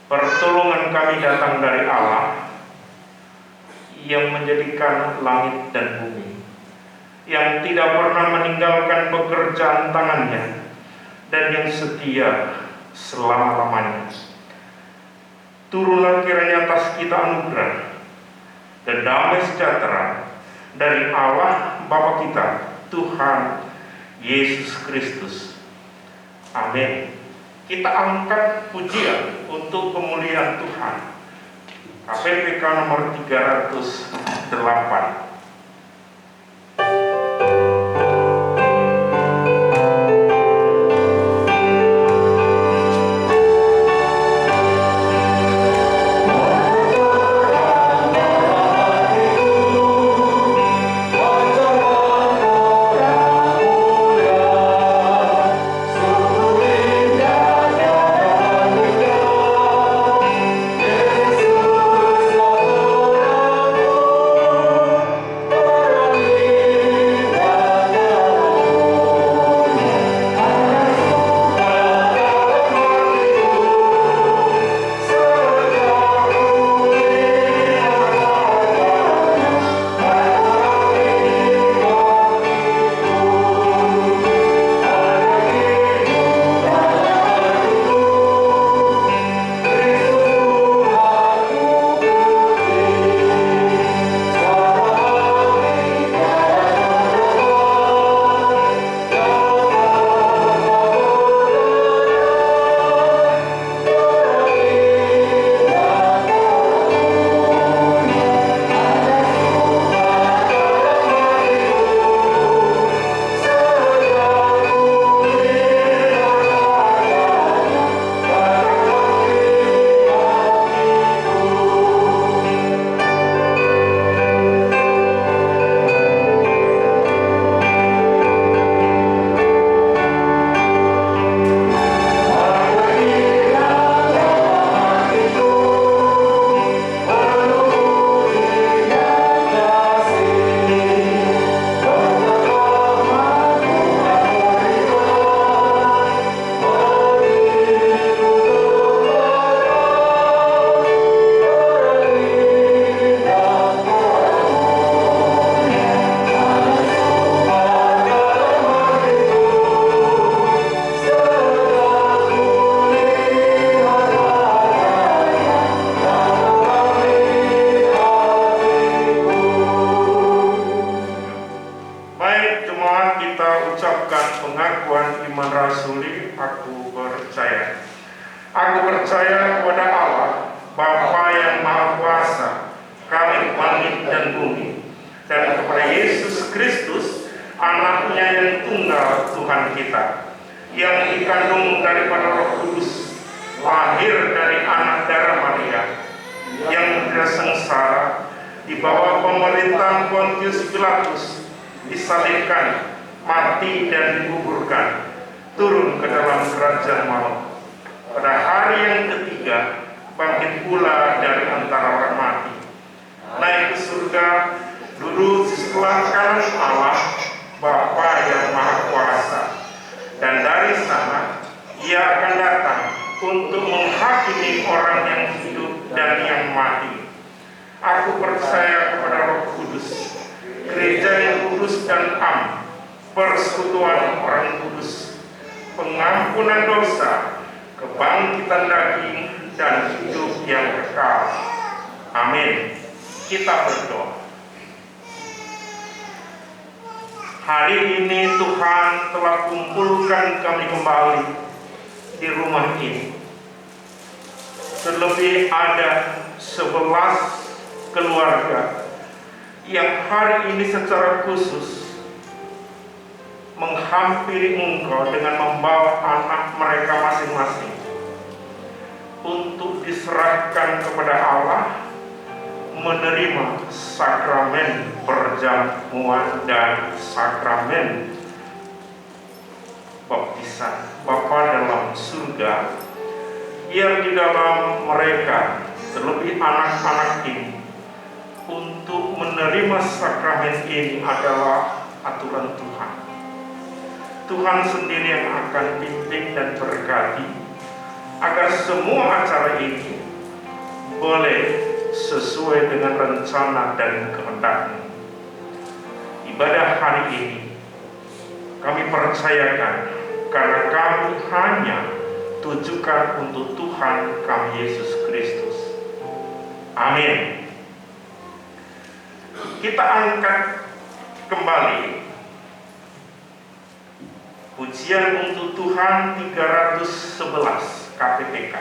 Pertolongan kami datang dari Allah yang menjadikan langit dan bumi, yang tidak pernah meninggalkan pekerjaan tangannya, dan yang setia selama-lamanya. Turunlah kiranya atas kita anugerah dan damai sejahtera dari Allah Bapa kita, Tuhan Yesus Kristus. Amin. Kita angkat pujian untuk kemuliaan Tuhan. KPPK nomor 308. Hari ini Tuhan telah kumpulkan kami kembali di rumah ini. Terlebih ada 11 keluarga yang hari ini secara khusus menghampiri Engkau dengan membawa anak mereka masing-masing untuk diserahkan kepada Allah, menerima sakramen perjamuan dan sakramen baptisan Bapa dalam surga, yang di dalam mereka, terlebih anak-anak ini, untuk menerima sakramen ini adalah aturan Tuhan. Tuhan sendiri yang akan pimpin dan berkati agar semua acara ini boleh sesuai dengan rencana dan kehendak-Mu. Ibadah hari ini kami percayakan karena kami hanya tujukan untuk Tuhan kami Yesus Kristus. Amin. Kita angkat kembali pujian untuk Tuhan 311 KPPK.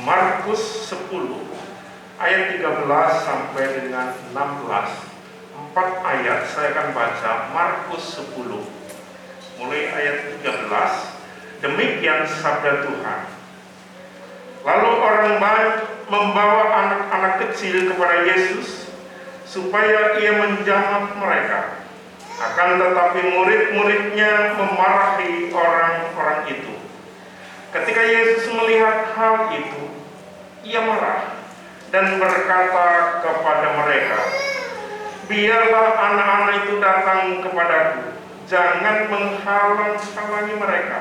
Markus 10 ayat 13 sampai dengan 16. 4 ayat saya akan baca. Markus 10 mulai ayat 13. Demikian sabda Tuhan. Lalu orang banyak membawa anak-anak kecil kepada Yesus supaya ia menjamah mereka. Akan tetapi murid-muridnya memarahi orang-orang itu. Ketika Yesus melihat hal itu, ia marah dan berkata kepada mereka, "Biarlah anak-anak itu datang kepadaku, jangan menghalang-halangi mereka.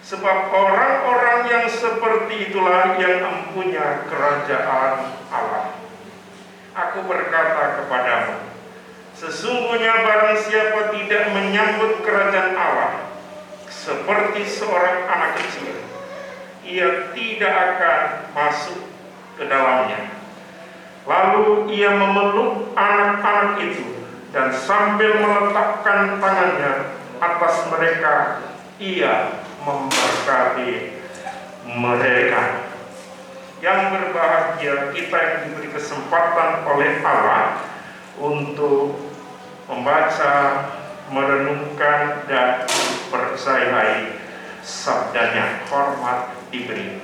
Sebab orang-orang yang seperti itulah yang mempunyai kerajaan Allah. Aku berkata kepadamu, sesungguhnya barang siapa tidak menyambut kerajaan Allah seperti seorang anak kecil, ia tidak akan masuk ke dalamnya." Lalu ia memeluk anak-anak itu dan sambil meletakkan tangannya atas mereka, ia memberkati mereka. Yang berbahagia kita yang diberi kesempatan oleh Allah untuk membaca, merenungkan, dan percayai sabdanya. Hormat diberi.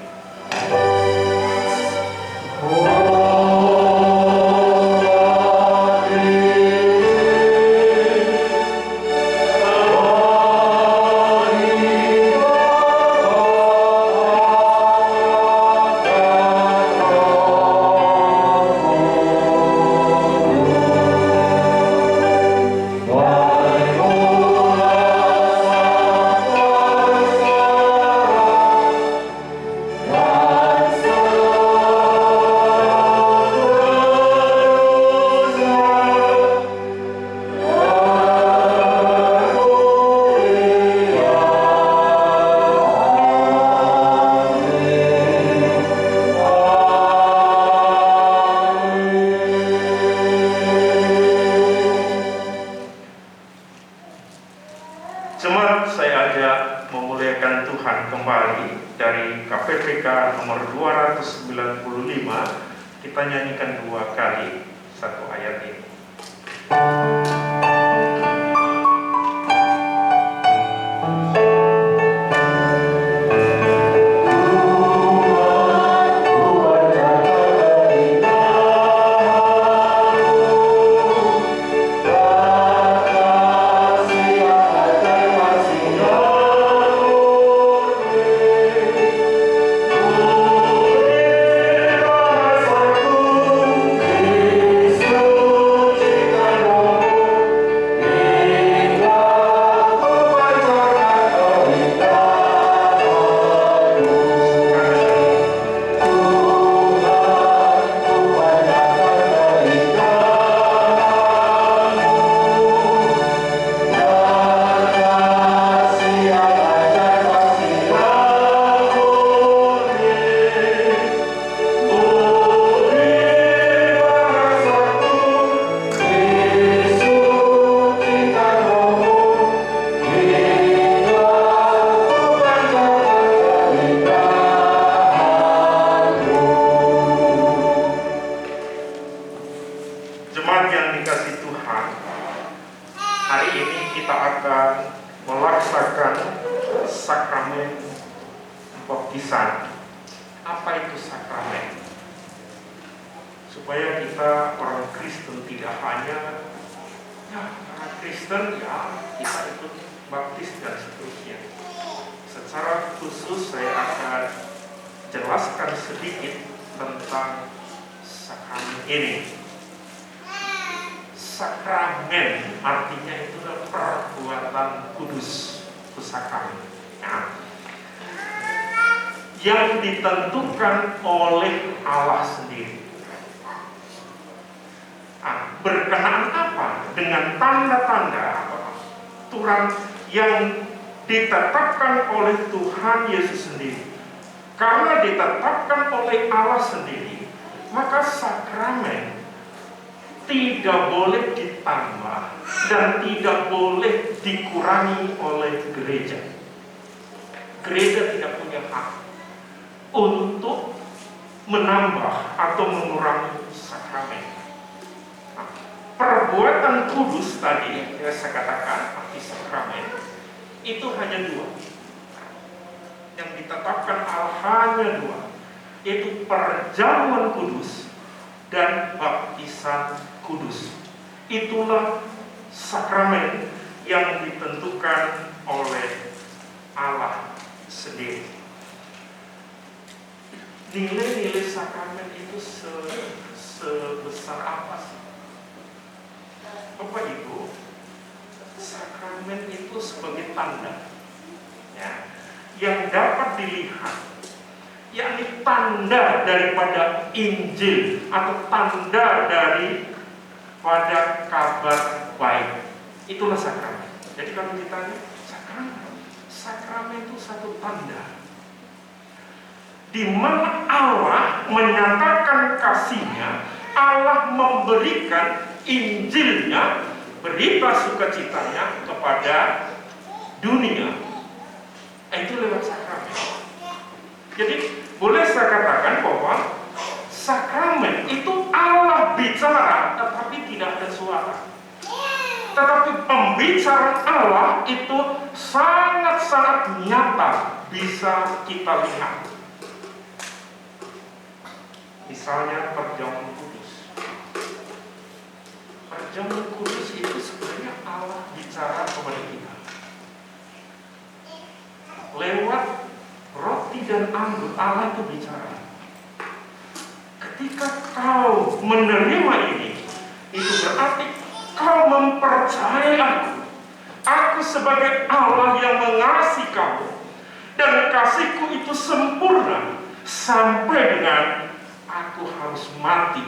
kembali dari KPPK nomor 295. Kita nyanyikan 2 kali satu ayat ini. Jemaat yang dikasih Tuhan, hari ini kita akan melaksanakan sakramen baptisan. Apa itu sakramen? Supaya kita orang Kristen tidak hanya orang Kristen kita ikut baptis dan seterusnya. Secara khusus saya akan jelaskan sedikit tentang sakramen ini. Sakramen artinya itu adalah perbuatan kudus, sakramen yang ditentukan oleh Allah sendiri. Berkenaan apa? Dengan tanda-tanda aturan yang ditetapkan oleh Tuhan Yesus sendiri. Karena ditetapkan oleh Allah sendiri, maka sakramen tidak boleh ditambah dan tidak boleh dikurangi oleh gereja. Gereja tidak punya hak untuk menambah atau mengurangi sakramen. Perbuatan kudus tadi yang saya katakan arti sakramen itu hanya 2. Yang ditetapkan Allah hanya 2, yaitu perjamuan kudus dan baptisan kudus. Itulah sakramen yang ditentukan oleh Allah sendiri. Nilai-nilai sakramen itu sebesar apa sih? Bapak Ibu, sakramen itu sebagai tanda yang dapat dilihat, yakni tanda daripada Injil atau tanda daripada kabar baik. Itulah sakramen. Jadi kalau ditanya sakramen itu satu tanda di mana Allah menyatakan kasih-Nya, Allah memberikan Injilnya, berita sukacitanya kepada dunia. Itu lewat sakramen. Jadi boleh saya katakan bahwa sakramen itu Allah bicara, tetapi tidak ada suara. Tetapi pembicaraan Allah itu sangat-sangat nyata, bisa kita lihat. Misalnya perjamuan kudus. Perjamuan kudus itu sebenarnya Allah bicara kepada kita lewat roti dan anggur. Allah itu bicara. Ketika kau menerima ini, itu berarti kau mempercayai aku sebagai Allah yang mengasihi kamu, dan kasihku itu sempurna sampai dengan aku harus mati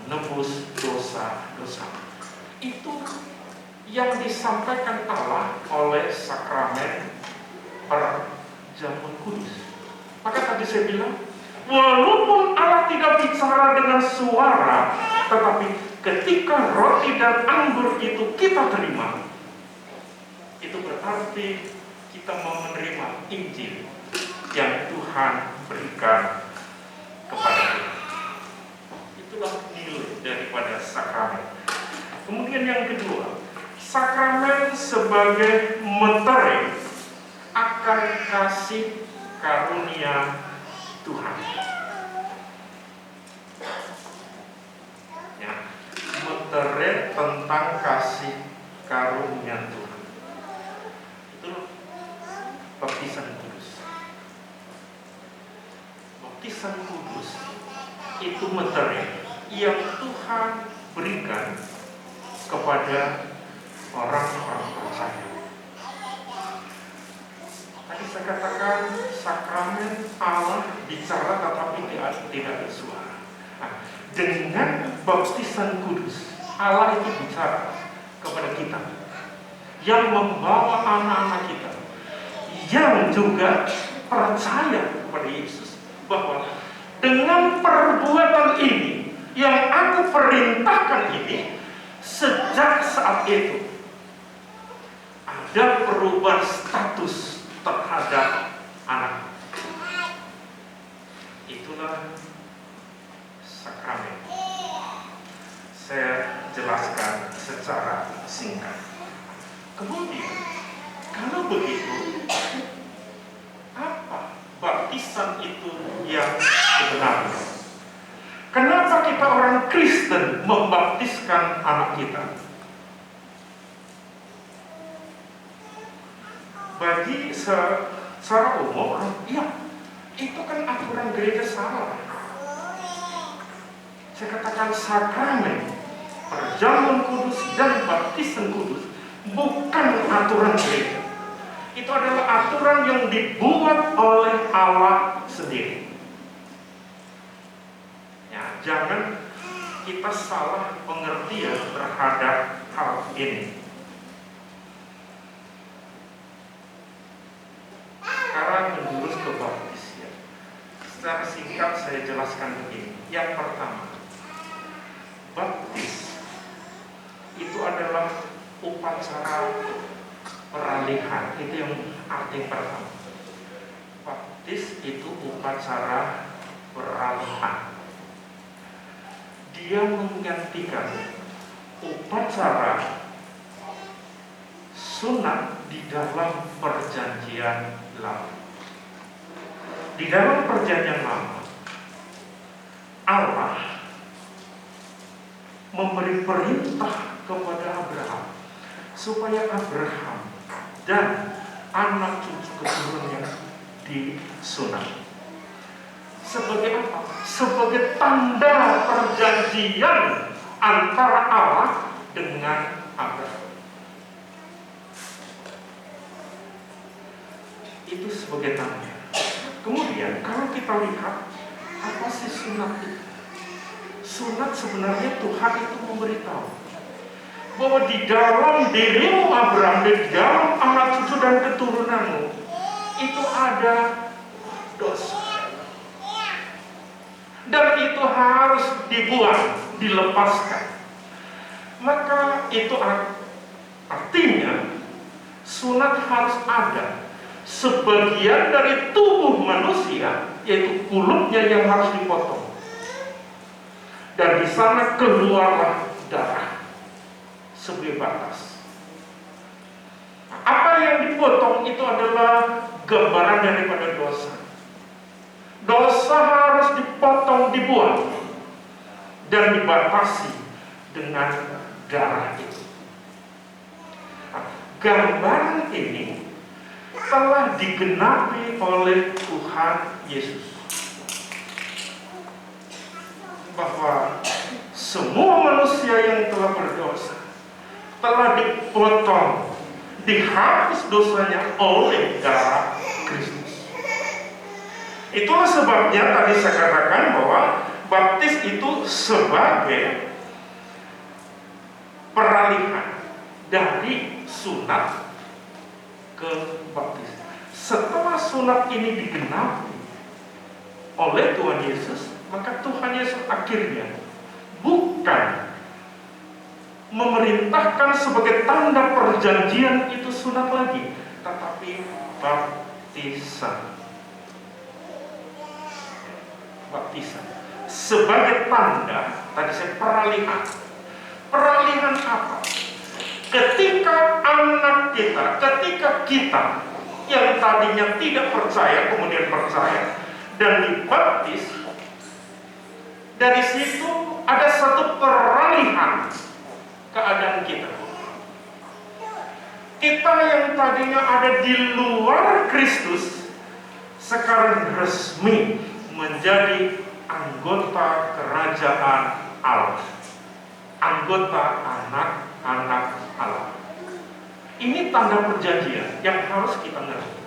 menebus dosa-dosa. Itu yang disampaikan Allah oleh sakramen perjamuan kudus. Maka tadi saya bilang, walaupun Allah tidak bicara dengan suara, tetapi ketika roti dan anggur itu kita terima, itu berarti kita mau menerima Injil yang Tuhan berikan kepada kita. Itulah nilai daripada sakramen. Kemudian yang kedua, sakramen sebagai meterai akan kasih karunia Tuhan. Ya, meterai tentang kasih karunia Tuhan. Itu baptisan kudus. Baptisan kudus itu meterai yang Tuhan berikan kepada orang-orang percaya. Tadi saya katakan sakramen Allah bicara tetapi tidak ada suara. Nah, dengan baptisan kudus Allah itu bicara kepada kita, yang membawa anak-anak kita yang juga percaya kepada Yesus, bahwa dengan perbuatan ini yang aku perintahkan ini, sejak saat itu ada perubahan status terhadap anak. Itulah sakramen. Saya jelaskan secara singkat. Kemudian, kalau begitu, apa baptisan itu yang sebenarnya? Kenapa kita orang Kristen membaptiskan anak kita? Bagi secara umum, ya, itu kan aturan gereja salah. Saya katakan sakramen, perjamuan kudus dan baptisan kudus bukan aturan gereja. Itu adalah aturan yang dibuat oleh Allah sendiri. Ya, jangan kita salah pengertian terhadap hal ini. Sekarang menjurus ke baptis, ya. Secara singkat saya jelaskan begini. Yang pertama, baptis itu adalah upacara peralihan. Itu yang arti pertama. Baptis itu upacara peralihan. Dia menggantikan upacara sunat di dalam perjanjian lama. Di dalam perjanjian lama, Allah memberi perintah kepada Abraham supaya Abraham dan anak cucu keturunannya disunat. Sebagai apa? Sebagai tanda perjanjian antara Allah dengan Abraham. Itu sebagai tanda. Kemudian kalau kita lihat apa sih sunat itu? Sunat sebenarnya Tuhan itu memberitahu bahwa di dalam dirimu Abraham, di dalam anak cucu dan keturunanmu itu ada dosa. Dan itu harus dibuang, dilepaskan. Maka itu artinya sunat harus ada. Sebagian dari tubuh manusia, yaitu kulitnya yang harus dipotong. Dan di sana keluarlah darah sebagai batas. Apa yang dipotong itu adalah gambaran daripada dosa. Dosa harus dipotong, dibuang, dan dibatasi dengan darah itu. Gambaran ini telah digenapi oleh Tuhan Yesus, bahwa semua manusia yang telah berdosa telah dipotong, dihapus dosanya oleh darah Kristus. Itulah sebabnya tadi saya katakan bahwa baptis itu sebagai peralihan dari sunat ke baptis. Setelah sunat ini digenapi oleh Tuhan Yesus, maka Tuhan Yesus akhirnya bukan memerintahkan sebagai tanda perjanjian itu sunat lagi, tetapi tetapi baptisan. Baptisan sebagai tanda, tadi saya peralihan. Peralihan apa? Ketika anak kita, ketika kita yang tadinya tidak percaya kemudian percaya dan dibaptis, dari situ ada satu peralihan keadaan kita. Kita yang tadinya ada di luar Kristus sekarang resmi menjadi anggota kerajaan Allah, anggota anak-anak Allah. Ini tanda perjanjian yang harus kita ngerti.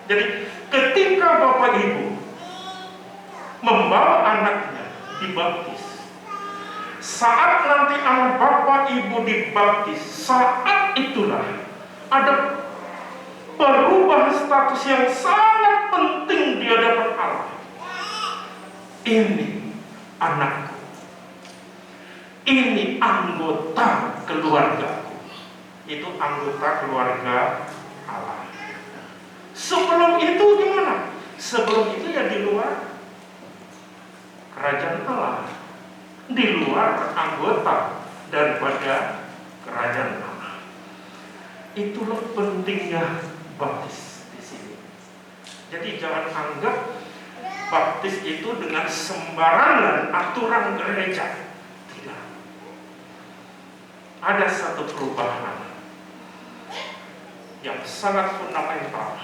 Jadi ketika Bapak Ibu membawa anaknya dibaptis, saat nanti anak Bapak Ibu dibaptis, saat itulah ada perubahan status yang sangat penting di hadapan Allah. Ini anakku, ini anggota keluargaku. Itu anggota keluarga Allah. Sebelum itu gimana? Sebelum itu ya di luar kerajaan Allah, di luar anggota daripada kerajaan Allah. Itulah pentingnya baptis di sini. Jadi jangan anggap baptis itu dengan sembarangan aturan gereja. Tidak. Ada satu perubahan yang sangat fundamental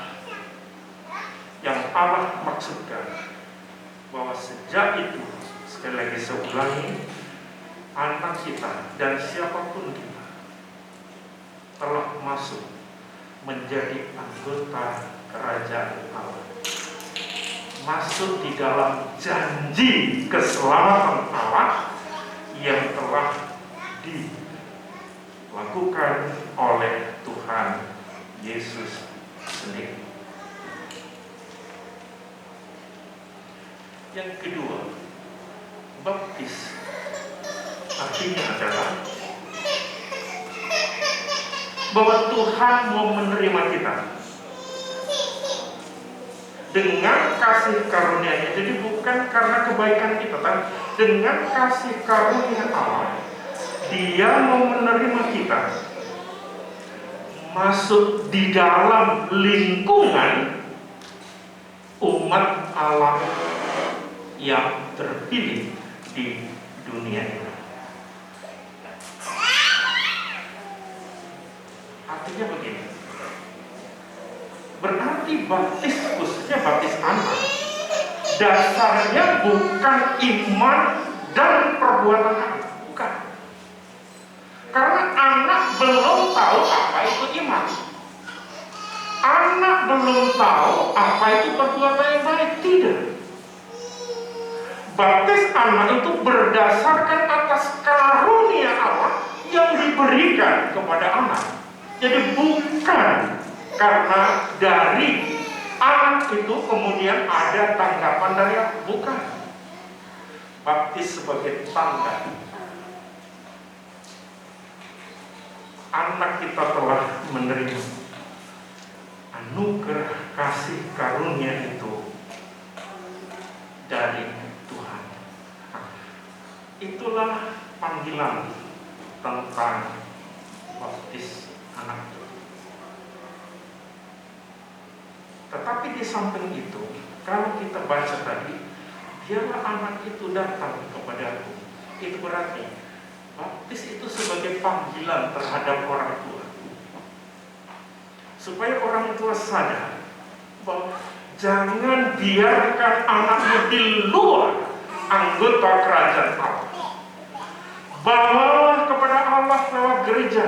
yang Allah maksudkan, bahwa sejak itu, sekali lagi saya ulangi, anak kita dan siapapun kita telah masuk menjadi anggota kerajaan Allah, masuk di dalam janji keselamatan Allah yang telah dilakukan oleh Tuhan Yesus sendiri. Yang kedua, baptis artinya adalah bahwa Tuhan mau menerima kita dengan kasih karunia-Nya. Jadi bukan karena kebaikan kita, tapi dengan kasih karunia Allah, Dia mau menerima kita masuk di dalam lingkungan umat Allah yang terpilih di dunia ini. Artinya begini, berarti baptis, khususnya baptis anak, dasarnya bukan iman dan perbuatan anak, bukan. Karena anak belum tahu apa itu iman. Anak belum tahu apa itu perbuatan yang baik, tidak. Baptis anak itu berdasarkan atas karunia Allah yang diberikan kepada anak. Jadi bukan karena dari anak itu kemudian ada tanggapan dari Allah, bukan. Baptis sebagai tanda anak kita telah menerima anugerah kasih karunia itu dari Tuhan. Itulah panggilan tentang baptis anak. Tetapi di samping itu, kalau kita baca tadi, biarlah anak itu datang kepadaku. Itu berarti baptis itu sebagai panggilan terhadap orang tua, supaya orang tua sadar bahwa jangan biarkan anakmu di luar anggota kerajaan Allah. Bawalah kepada Allah lewat gereja,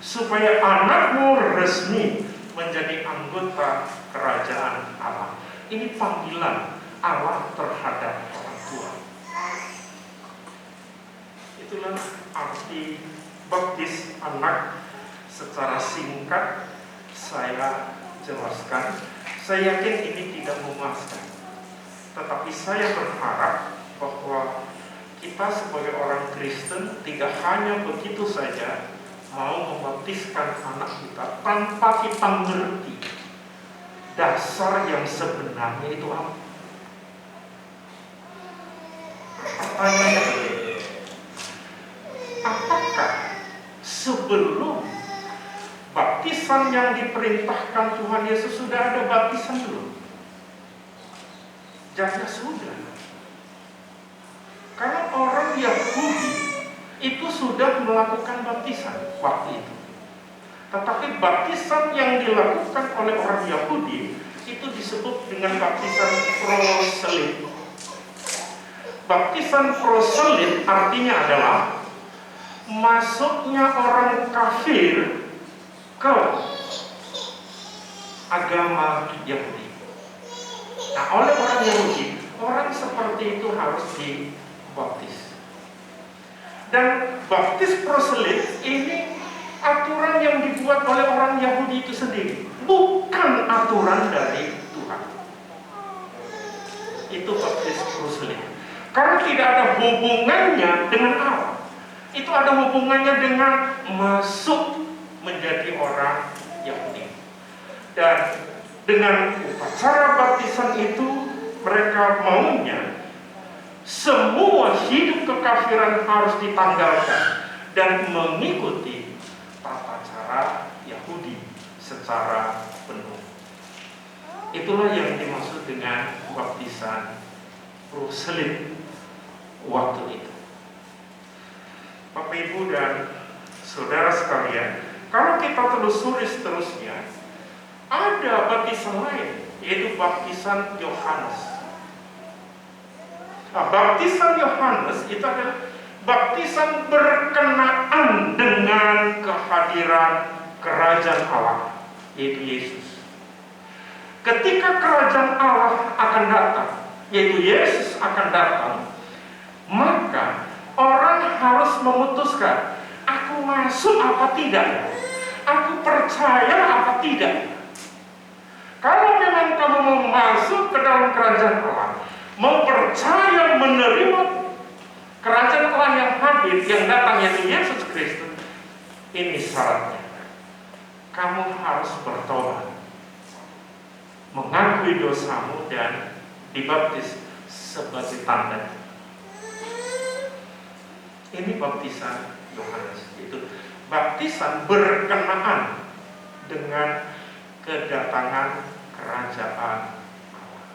supaya anakmu resmi menjadi anggota kerajaan Allah. Ini panggilan Allah terhadap orang tua. Itulah arti baptis anak. Secara singkat saya jelaskan. Saya yakin ini tidak memuaskan, tetapi saya berharap bahwa kita sebagai orang Kristen tidak hanya begitu saja mau membaptiskan anak kita tanpa kita mengerti dasar yang sebenarnya itu apa? Pertanyaannya, apakah sebelum baptisan yang diperintahkan Tuhan Yesus sudah ada baptisan belum? Jawabnya sudah. Karena orang Yahudi itu sudah melakukan baptisan waktu itu. Tetapi baptisan yang dilakukan oleh orang Yahudi itu disebut dengan baptisan proselit. Baptisan proselit artinya adalah masuknya orang kafir ke agama Yahudi. Nah, oleh orang Yahudi, orang seperti itu harus dibaptis. Dan baptis proselit ini aturan yang dibuat oleh orang Yahudi itu sendiri, bukan aturan dari Tuhan. Itu baptis proselit. Karena tidak ada hubungannya dengan Allah. Itu ada hubungannya dengan masuk menjadi orang Yahudi. Dan dengan upacara baptisan itu mereka maunya semua hidup kekafiran harus ditanggalkan dan mengikuti tata cara Yahudi secara penuh. Itulah yang dimaksud dengan baptisan proselit waktu itu. Bapak Ibu dan saudara sekalian, kalau kita telusuri seterusnya, ada baptisan lain, yaitu baptisan Yohanes. Nah, baptisan Yohanes itu adalah baptisan berkenaan dengan kehadiran kerajaan Allah, yaitu Yesus. Ketika kerajaan Allah akan datang, yaitu Yesus akan datang, maka orang harus memutuskan, aku masuk apa tidak? Aku percaya apa tidak? Kalau memang kamu mau masuk ke dalam kerajaan Allah, mempercaya menerima kerajaan Allah yang hadir, yang datang yaitu Yesus Kristus, ini syaratnya. Kamu harus bertobat, mengakui dosamu dan dibaptis sebagai tanda. Ini baptisan Yohanes, itu baptisan berkenaan dengan kedatangan kerajaan Allah.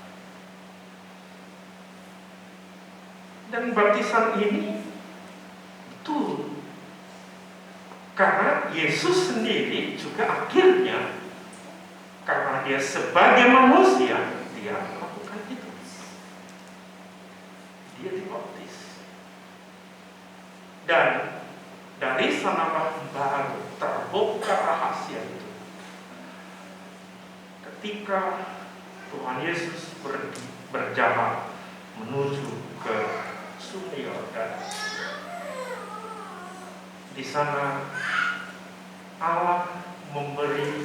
Dan baptisan ini betul karena Yesus sendiri juga akhirnya, karena dia sebagai manusia, dia melakukan itu. Dia dibaptis. Dan dari sanalah baru terbuka rahasia itu. Ketika Tuhan Yesus berjalan menuju ke Sungai Yordan, di sana Allah memberi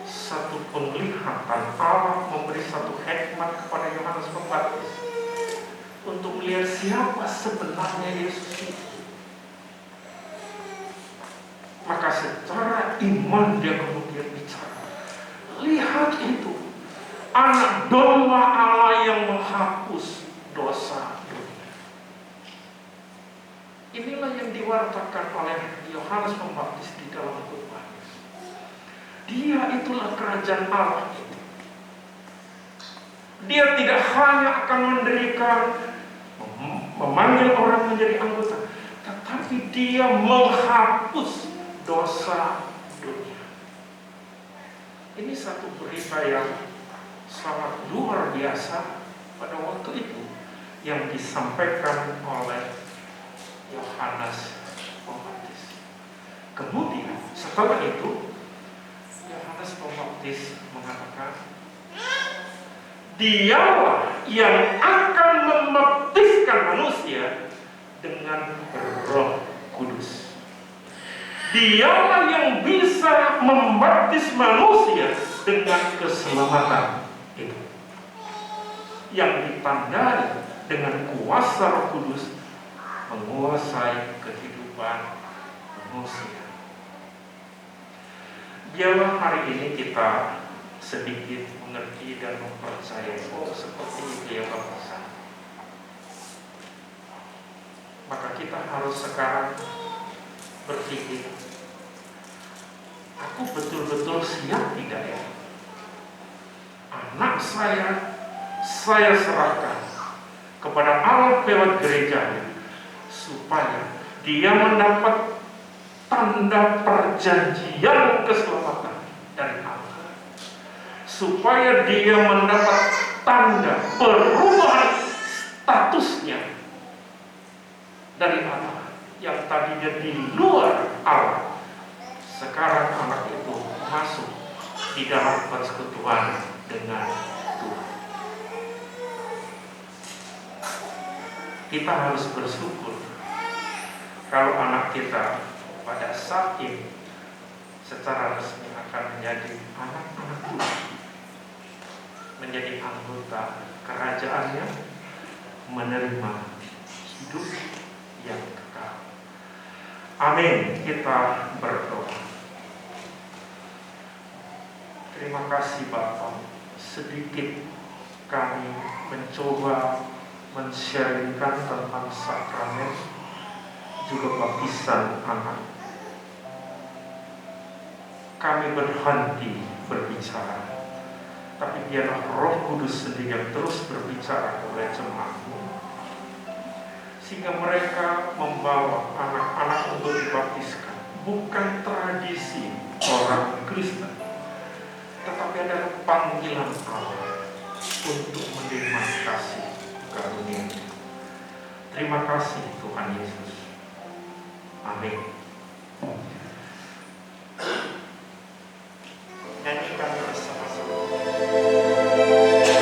satu penglihatan, Allah memberi satu hikmat kepada Yohanes Pembaptis untuk melihat siapa sebenarnya Yesus itu. Maka secara iman dia kemudian bicara, lihat itu, anak domba Allah yang menghapus dosa dunia. Inilah yang diwartakan oleh Yohanes Pembaptis di dalam khotbahnya. Dia itulah kerajaan Allah itu. Dia tidak hanya akan mendirikan, memanggil orang menjadi anggota, tetapi dia menghapus dosa dunia. Ini satu berita yang sangat luar biasa pada waktu itu yang disampaikan oleh Yohanes Pembaptis. Kemudian setelah itu Yohanes Pembaptis mengatakan, dialah yang akan membaptiskan manusia dengan Roh Kudus. Dialah yang bisa membaptis manusia dengan keselamatan itu, yang ditandai dengan kuasa Roh Kudus menguasai kehidupan manusia. Biarlah hari ini kita sedikit mengerti dan mempercayai, oh seperti itu ya Bapak. Maka kita harus sekarang berpikir, aku betul-betul siap tidak ya? Anak saya serahkan kepada Allah lewat gerejanya, supaya dia mendapat tanda perjanjian keselamatan dari Allah, supaya dia mendapat tanda perubahan statusnya dari Allah yang tadinya di luar Allah. Sekarang anak itu masuk di dalam persekutuan dengan Tuhan. Kita harus bersyukur kalau anak kita pada saat ini secara resmi akan menjadi anak-anak Tuhan, menjadi anggota kerajaannya, menerima hidup yang kekal. Amin. Kita berdoa. Terima kasih Bapak, sedikit kami mencoba men-sharingkan tentang sakramen juga baptisan anak. Kami berhenti berbicara, tapi biarlah Roh Kudus sendiri yang terus berbicara kepada jemaat-Mu, sehingga mereka membawa anak-anak untuk dibaptiskan bukan tradisi orang Kristen, tetapi adalah panggilan Allah untuk menerima kasih karunia. Terima kasih Tuhan Yesus. Amin. Nyanyikan bersama-sama. Amin.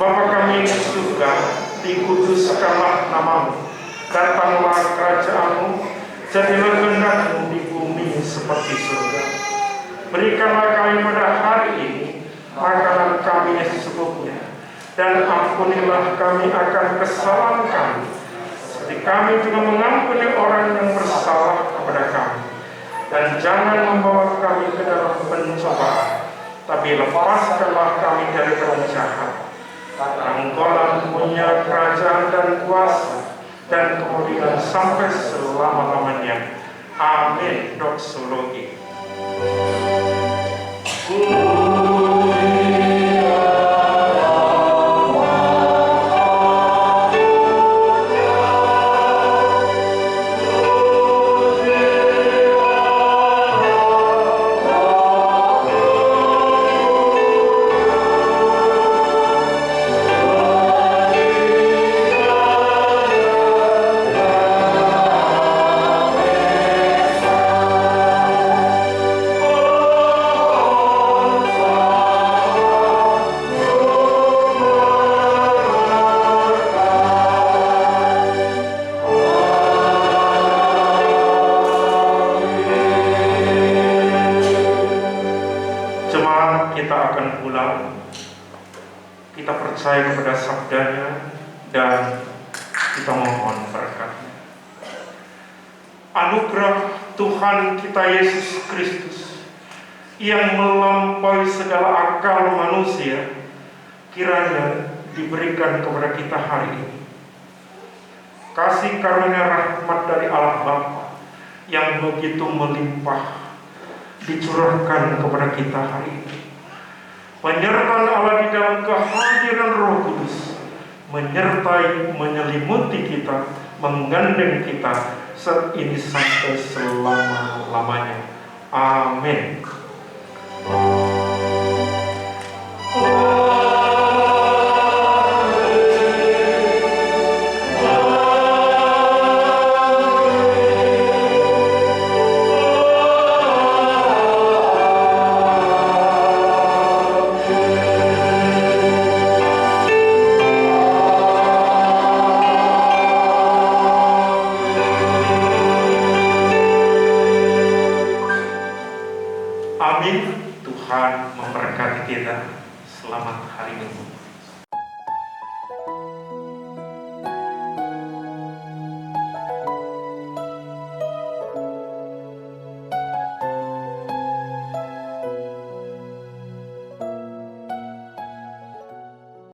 Bapa kami di surga, dikuduskanlah namamu, datanglah kerajaanmu, jadilah kehendak-Mu di bumi seperti surga. Berikanlah kami pada hari ini makanan kami secukupnya, dan ampunilah kami akan kesalahan kami, seperti kami juga mengampuni orang yang bersalah kepada kami. Dan jangan membawa kami ke dalam pencobaan, tapi lepaskanlah kami dari orang jahat. Engkau punya kerajaan dan kuasa dan kemuliaan sampai selama-lamanya. Amin. Doksologi. Kita percaya kepada sabdanya dan kita mohon berkat-Nya. Anugerah Tuhan kita Yesus Kristus yang melampaui segala akal manusia kiranya diberikan kepada kita hari ini. Kasih karunia rahmat dari Allah Bapa yang begitu melimpah dicurahkan kepada kita hari ini. Penyertaan Allah di dalam kehadiran Roh Kudus menyertai, menyelimuti kita, menggandeng kita saat ini sampai selama-lamanya. Amin. Tuhan memberkati kita. Selamat hari Minggu.